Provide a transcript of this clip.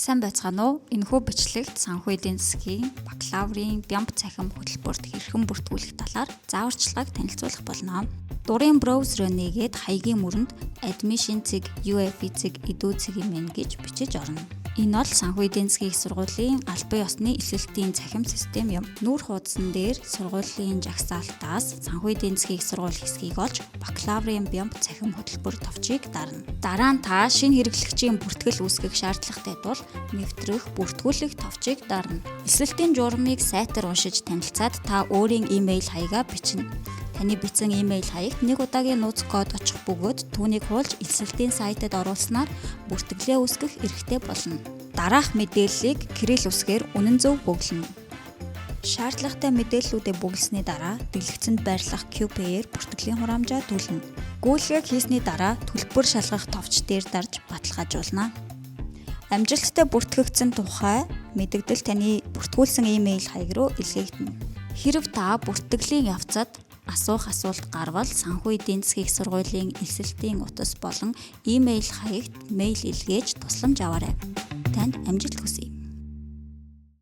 Сайн байцгаана уу? Энэхүү бичлэгт санхүү эдийн засгийн бакалаврын бямб цахим хөтөлбөрт хэрхэн бүртгүүлэх талаар зааварчилгааг танилцуулах болно. Дурын браузероо нээгээд хаягийн мөрөнд admission цэг UFI цэг идүү цэгийн мэн гэж бичиж орно. Энэ бол санхүү эдийн засгийн их сургуулийн албан ёсны эсвэлтийн цахим систем юм. Нүүр хуудсан дээр сургуулийн жагсаалтаас санхүү эдийн засгийн их сургууль хэсгийг олж бакалаврын бямб цахим хөтөлбөр товчийг дарна. Дараа нь та шинэ хэрэглэгчийн бүртгэл үүсгэх шаардлагатай тул нэвтрэх, бүртгүүлэх товчийг дарна. Эсвэлтийн журмыг сайтар уншиж танилцаад та өөрийн имэйл хаягаа бичнэ. Таны бичсэн имэйл хаягт нэг удаагийн нууц код очих бөгөөд түүнийг хуулж эсвэлтийн сайтад оруулснаар бүртгэлээ үүсгэх эрхтэй болно. Дараах мэдээллийг кирилл үсгээр үнэн зөв бөглөнө. Шаардлагатай мэдээллүүдээ бөглөсний дараа дэлгэцэнд байрлах QPR бүртгэлийн хураамжаа түлхэнэ. Гүйлгээ хийсний дараа төлбөр шалгах товч дээр дарж баталгаажуулна. Амжилттай бүртгэгдсэн тухай мэдэгдэл таны бүртгүүлсэн имэйл хаяг руу илгээгдэнэ. Хэрэв та бүртгэлийн явцад асуух асуулт гарвал санхүү эдийн засгийн их сургуулийн эсвэлтийн утас болон имэйл хаягт мэйл илгээж тусламж аваарай. Танд амжилт хүсье.